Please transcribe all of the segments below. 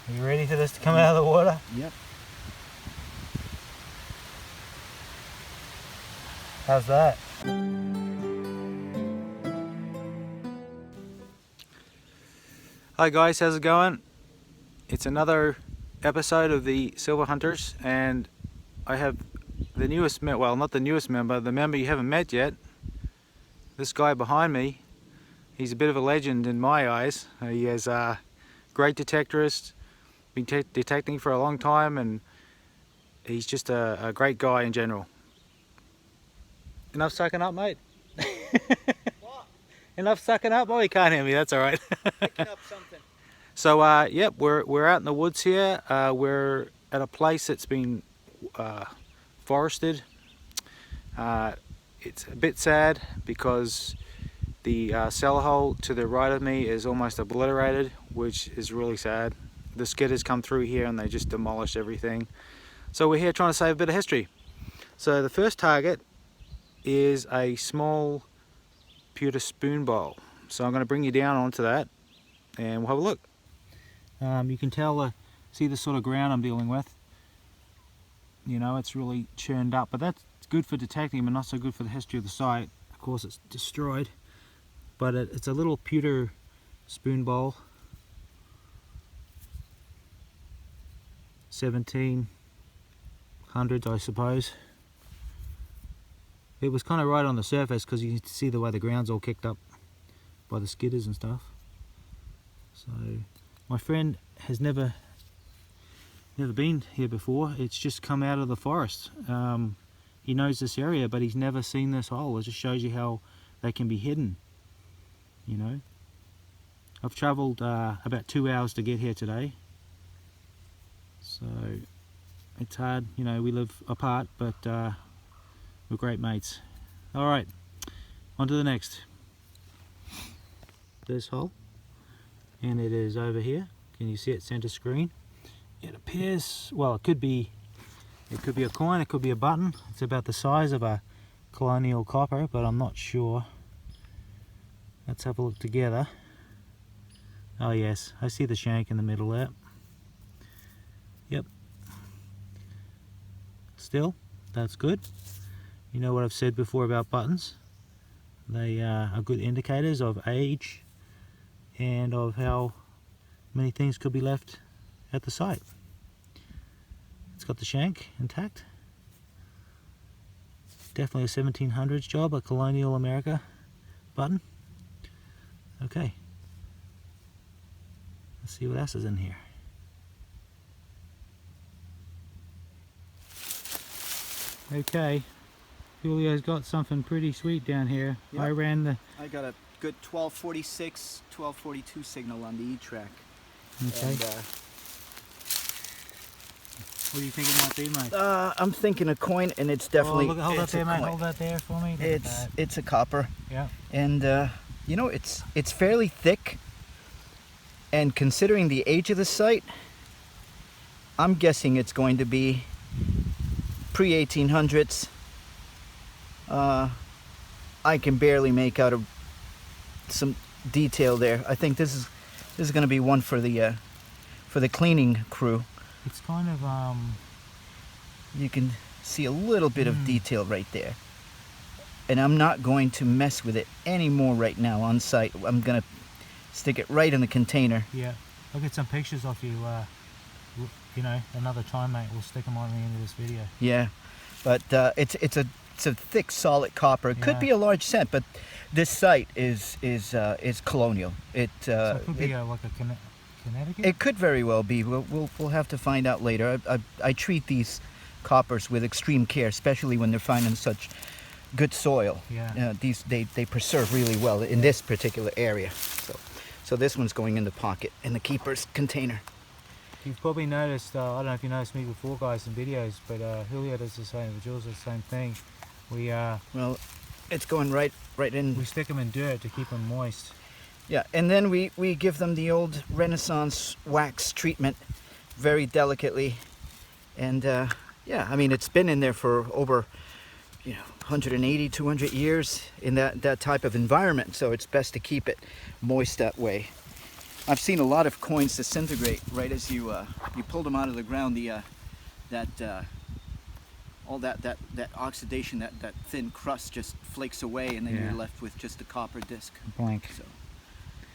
Are you ready for this to come out of the water? Yep. How's that? Hi guys, how's it going? It's another episode of the Silver Hunters, and I have the newest member, well, not the newest member, the member you haven't met yet. This guy behind me, he's a bit of a legend in my eyes. He is a great detectorist, been detecting for a long time, and he's just a great guy in general. Enough sucking up, mate? What? Enough sucking up? Oh, you can't hear me, that's alright. Picking up something. So, yep, we're out in the woods here. We're at a place that's been forested. It's a bit sad because the cellar hole to the right of me is almost obliterated, which is really sad. The skidders come through here and they just demolish everything. So we're here trying to save a bit of history. So the first target is a small pewter spoon bowl. So I'm going to bring you down onto that and we'll have a look. You can tell, see the sort of ground I'm dealing with. You know, it's really churned up, but that's good for detecting, but not so good for the history of the site. Of course, it's destroyed, but it's a little pewter spoon bowl. 1700s, I suppose. It was kind of right on the surface because you can see the way the ground's all kicked up by the skidders and stuff. So my friend has never been here before. It's just come out of the forest. He knows this area, but he's never seen this hole. It just shows you how they can be hidden, you know. I've travelled about 2 hours to get here today, so it's hard, you know. We live apart, but we're great mates. Alright, on to the next. This hole, and it is over here. Can you see it center screen? It appears, well, it could be a coin, it could be a button. It's about the size of a colonial copper, but I'm not sure. Let's have a look together. Oh yes, I see the shank in the middle there. Yep. Still, that's good. You know what I've said before about buttons. They are good indicators of age and of how many things could be left at the site. It's got the shank intact. Definitely a 1700s job, a colonial America button. Okay. Let's see what else is in here. Okay. Julio's got something pretty sweet down here. Yep. I got a good 1246, 1242 signal on the E-track. Okay. And, what do you think it might be, mate? I'm thinking a coin, and it's definitely. Oh, look, hold that there, mate. Hold that there for me. It's a copper. Yeah. And you know, it's fairly thick. And considering the age of the site, I'm guessing it's going to be pre-1800s. I can barely make out some detail there. I think this is going to be one for the cleaning crew. It's kind of you can see a little bit of detail right there, and I'm not going to mess with it anymore right now on site. I'm gonna stick it right in the container. Yeah, I'll get some pictures of you. You know, another time, mate. We'll stick them on the end of this video. Yeah, but it's a thick, solid copper. It could be a large cent, but this site is colonial. So it could be like a Connecticut? It could very well be. We'll have to find out later. I treat these coppers with extreme care, especially when they're finding such good soil. Yeah. They preserve really well in this particular area. So this one's going in the pocket in the keeper's container. You've probably noticed, I don't know if you noticed me before, guys, in videos, but Julio does the same, Jules does the same thing. Well, it's going right in. We stick them in dirt to keep them moist. Yeah, and then we give them the old Renaissance wax treatment very delicately. And yeah, I mean, it's been in there for over 180, 200 years in that type of environment, so it's best to keep it moist that way. I've seen a lot of coins disintegrate right as you pulled them out of the ground. All that oxidation, that thin crust just flakes away, and then Yeah. you're left with just a copper disc. Blank. So,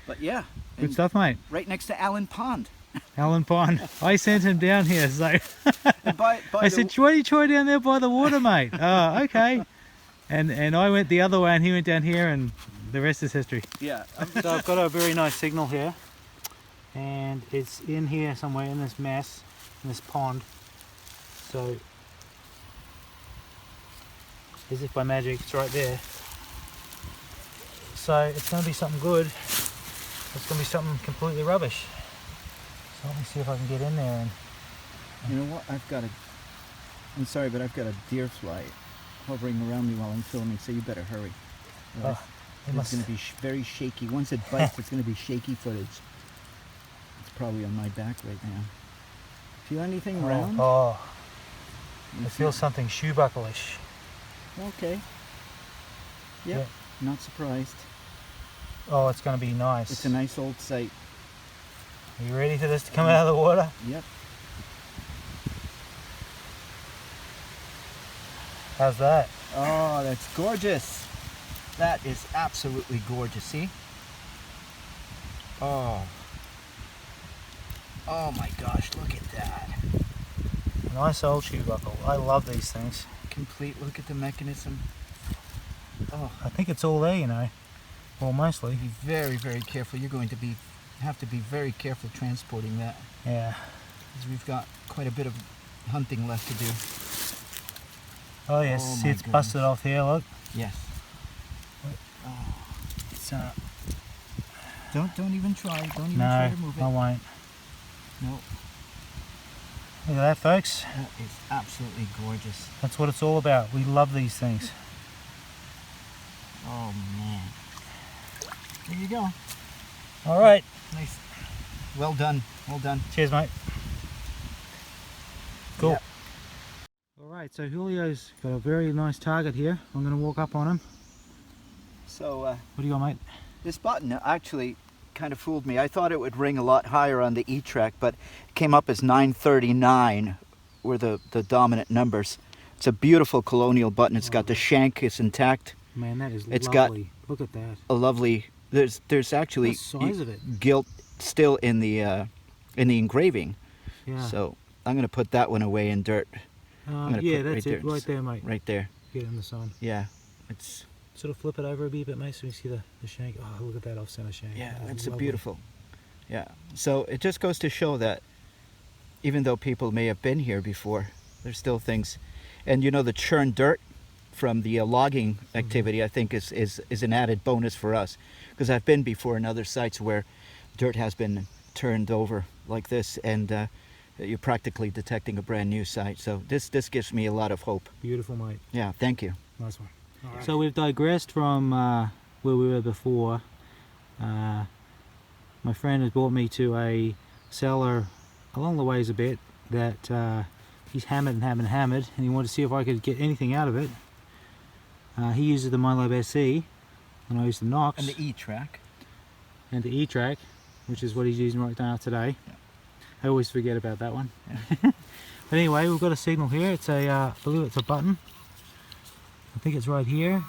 but yeah, Good and stuff, mate. right next to Allen Pond. Alan Pond. I sent him down here, so And by I the said, "Why do you try down there by the water, mate?" Oh, okay. And I went the other way, and he went down here, and the rest is history. yeah, So I've got a very nice signal here, and it's in here somewhere in this mess, in this pond. So, as if by magic, it's right there. So it's going to be something good. It's going to be something completely rubbish. So let me see if I can get in there. And you know what? I'm sorry, but I've got a deer fly hovering around me while I'm filming, so you better hurry. Otherwise, it's going to be very shaky. Once it bites, it's going to be shaky footage. It's probably on my back right now. Feel anything round? Oh, You I feel something shoe buckle-ish. Okay. Yep. Yeah. Not surprised. Oh, it's going to be nice. It's a nice old site. Are you ready for this to come out of the water? Yep. How's that? Oh, that's gorgeous. That is absolutely gorgeous. See? Oh. Oh my gosh, look at that. Nice old shoe buckle. I love these things. Complete. Look at the mechanism. Oh, I think it's all there, you know. Well, mostly. be very, very careful. You're going to have to be very careful transporting that, Yeah. because we've got quite a bit of hunting left to do. Oh yes, Oh see, my it's busted goodness. off here, look. Yes. Oh. It's, Don't even try. Don't even try no, to move it. I won't. No. Look at that, folks. That is absolutely gorgeous. That's what it's all about. We love these things. Oh man. There you go. All right. Nice. Well done. Well done. Cheers, mate. Cool. Yep. All right, so Julio's got a very nice target here. I'm going to walk up on him. So What do you got, mate? this button actually kind of fooled me. I thought it would ring a lot higher on the E track, but it came up as 939 were the dominant numbers. It's a beautiful colonial button. It's got the shank is intact. Man, that is It's lovely. Look at that. A lovely. There's actually The size of it. gilt still in the engraving. Yeah. So I'm gonna put that one away in dirt. gonna yeah, put that's right it. there. Right there, mate. Right there. Get it in the sun. Yeah. It's Sort of flip it over a bit, mate, so you see the shank. Oh, look at that off-center shank. yeah. That is That's a lovely. beautiful. Yeah. So it just goes to show that even though people may have been here before, there's still things. And you know, the churned dirt from the logging activity, I think is an added bonus for us, because I've been before in other sites where dirt has been turned over like this, and you're practically detecting a brand new site. So this gives me a lot of hope. Beautiful, mate. Yeah, thank you. Nice one. So we've digressed from where we were before. My friend has brought me to a cellar along the ways a bit that he's hammered, and he wanted to see if I could get anything out of it. He uses the MyLab SE, and I use the Knox And the E track. and the E-Track, which is what he's using right now today. Yeah. I always forget about that one. Yeah. But anyway, we've got a signal here. It's a, I believe it's a button. I think it's right here.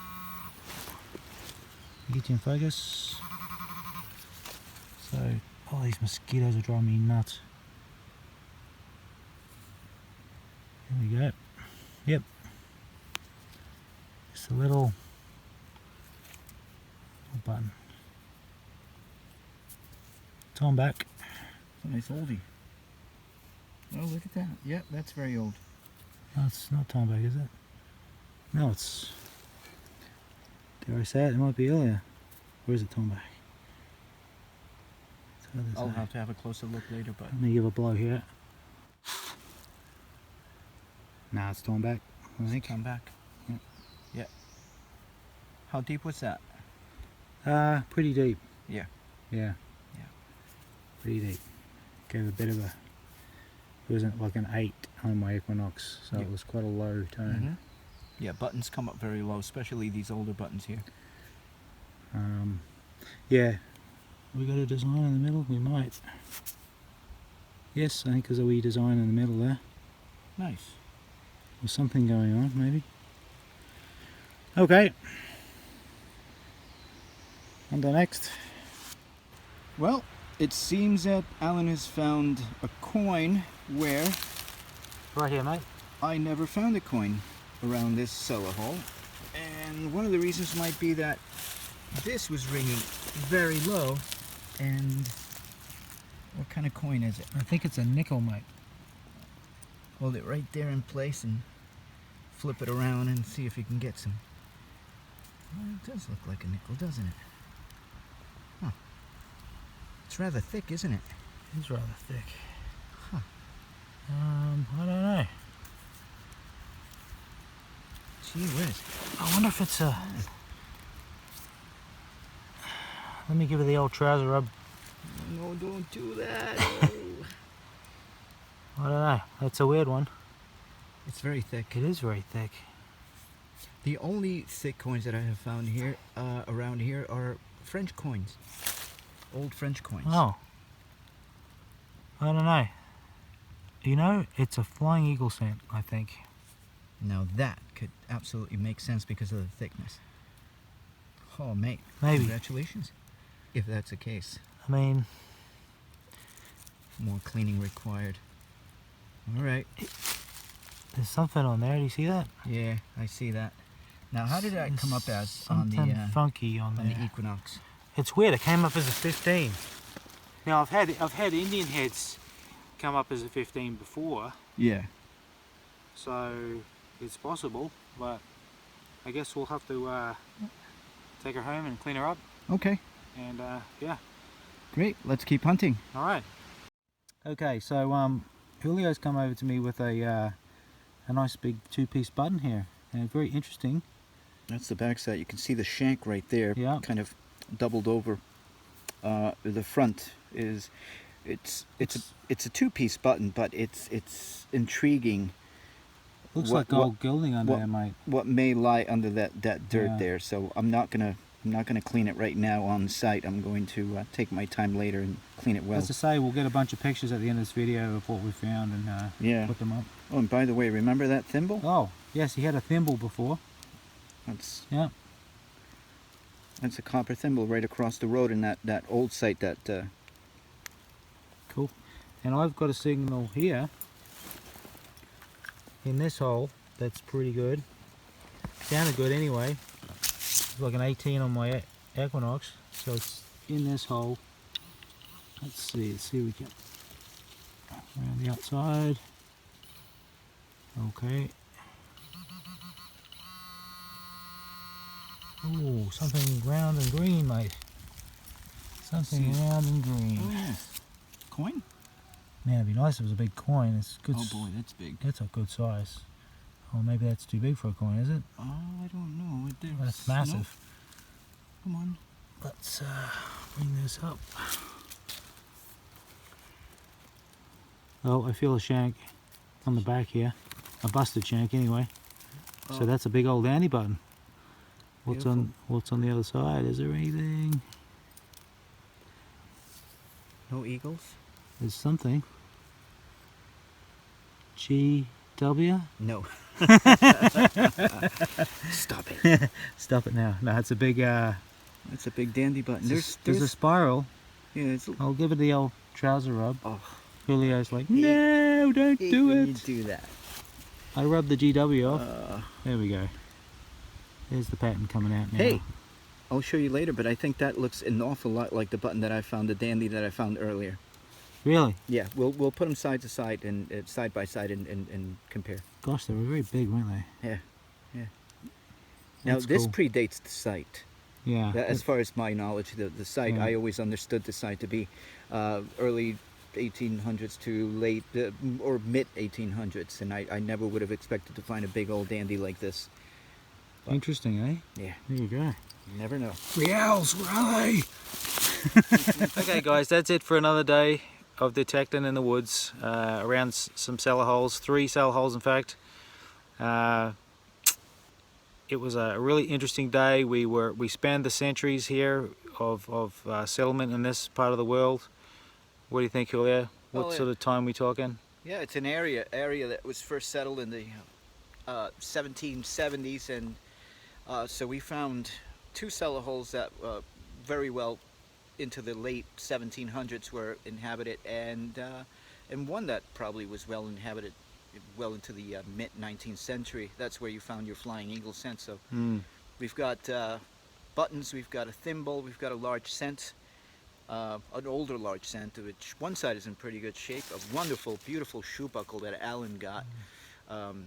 Get you in focus. So, oh, these mosquitoes are driving me nuts. Here we go. Yep. Just a little button. It's on back. It's a nice oldie. Oh, look at that. Yep, that's very old. No, it's not time back, is it? No, it's... Dare I say it? It might be earlier. Where is it time back? It's hard to I'll say. have to have a closer look later, but Let me give a blow here. Nah, it's time back, I think. come back. Yeah. Yeah. How deep was that? Pretty deep. Yeah. Yeah. Yeah. Pretty deep. Gave a bit of a... It wasn't like an 8 on my Equinox, so Yeah. it was quite a low tone. Yeah, buttons come up very low, especially these older buttons here. Yeah, We got a design in the middle? We might. Yes, I think there's a wee design in the middle there. Nice. There's something going on, maybe. Okay. On to next. Well, it seems that Alan has found a coin where Right here, mate. I never found a coin around this cellar hole. And one of the reasons might be that this was ringing very low. And what kind of coin is it? I think it's a nickel, mate. Hold it right there in place and flip it around and see if you can get some. Well, it does look like a nickel, doesn't it? Huh. It's rather thick, isn't it? It's rather thick. Huh. I don't know. Gee whiz. I wonder if it's a... Let me give it the old trouser rub. No, don't do that. I don't know. That's a weird one. It's very thick. It is very thick. The only thick coins that I have found here, around here, are French coins. Old French coins. Oh. I don't know. You know, it's a flying eagle scent, I think. Now that could absolutely make sense because of the thickness. Oh, mate. Maybe. Congratulations. If that's the case. I mean... More cleaning required. Alright. There's something on there. Do you see that? Yeah, I see that. Now, how did that come up as on something the funky on on there? the Equinox? It's weird. It came up as a 15. Now I've had Indian heads come up as a 15 before, Yeah. so it's possible. But I guess we'll have to take her home and clean her up. Okay. And yeah. Great. Let's keep hunting. All right. Okay. So Julio's come over to me with a nice big two-piece button here, and very interesting. That's the backside. You can see the shank right there. Yeah. Kind of doubled over. The front is it's a two-piece button, but it's intriguing. Looks like gold gilding under there, mate. What may lie under that dirt Yeah. there? So I'm not gonna clean it right now on site. I'm going to take my time later and clean it well. As I say, we'll get a bunch of pictures at the end of this video of what we found and Yeah. put them up. Oh, and by the way, remember that thimble? Oh, yes, he had a thimble before. That's Yeah. That's a copper thimble right across the road in that old site that. Cool. And I've got a signal here in this hole that's pretty good. Sounded good anyway. It's like an 18 on my Equinox, so it's in this hole. Let's see if we can around the outside. Okay. Ooh, something round and green, mate. Something round and green. Oh yes. Coin? Man, it'd be nice if it was a big coin. It's good. Oh boy, that's big. That's a good size. Oh, maybe that's too big for a coin, is it? Oh, I don't know. That's massive. No. Come on. Let's bring this up. Oh, I feel a shank on the back here. A busted shank anyway. Oh. So that's a big old dandy button. What's Beautiful. on the other side? Is there anything? No eagles? There's something. GW? No. Stop it. Stop it now. No, it's a big That's a big dandy button. there's a spiral. yeah, it's I'll give it the old trouser rub. oh, Julio's like, no, don't do when it. you do that. I rubbed the GW off. There we go. There's the pattern coming out now. Hey, I'll show you later, but I think that looks an awful lot like the button that I found, the dandy that I found earlier. Really? Yeah, we'll put them side to side and side by side and compare. Gosh, they were very big, weren't they? Yeah, yeah. Now That's this cool. predates the site. Yeah. As far as my knowledge, the site, Yeah. I always understood the site to be early 1800s to late or mid 1800s, and I never would have expected to find a big old dandy like this. But, Interesting, eh? yeah, There you go. you never know. Reals, where are they? Okay, guys, that's it for another day of detecting in the woods around some cellar holes, 3 cellar holes in fact. it was a really interesting day. We spanned the centuries here of settlement in this part of the world. What do you think, Julio? What Well, sort of time we talking? yeah, it's an area that was first settled in the 1770s, and so we found two cellar holes that very well into the late 1700s were inhabited, and one that probably was well inhabited well into the mid 19th century. That's where you found your flying eagle scent. So we've got buttons, we've got a thimble, we've got a large scent, an older large scent, which one side is in pretty good shape. A wonderful, beautiful shoe buckle that Alan got.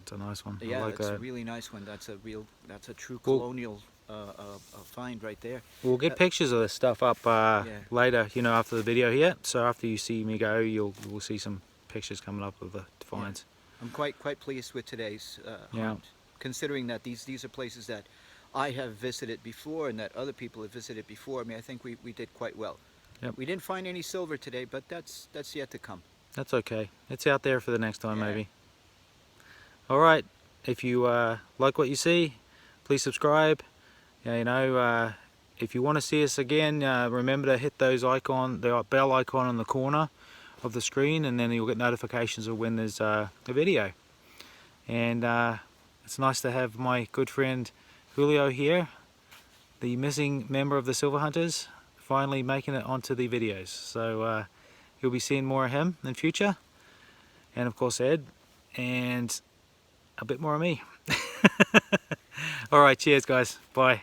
It's a nice one. Yeah, I like that's that. a really nice one. That's a true colonial find right there. We'll get pictures of this stuff up later, you know, after the video here. So after you see me go, we'll see some pictures coming up of the finds. Yeah. I'm quite pleased with today's hunt, considering that these are places that I have visited before and that other people have visited before. I mean, I think we did quite well. Yep. We didn't find any silver today, but that's yet to come. That's okay. It's out there for the next time, Yeah. maybe. All right. If you like what you see, please subscribe. Yeah, you know, if you want to see us again, remember to hit the bell icon on the corner of the screen, and then you'll get notifications of when there's a video. And it's nice to have my good friend Julio here, the missing member of the Silver Hunters, finally making it onto the videos. So you'll be seeing more of him in future, and of course Ed, and a bit more of me. All right, cheers guys, bye.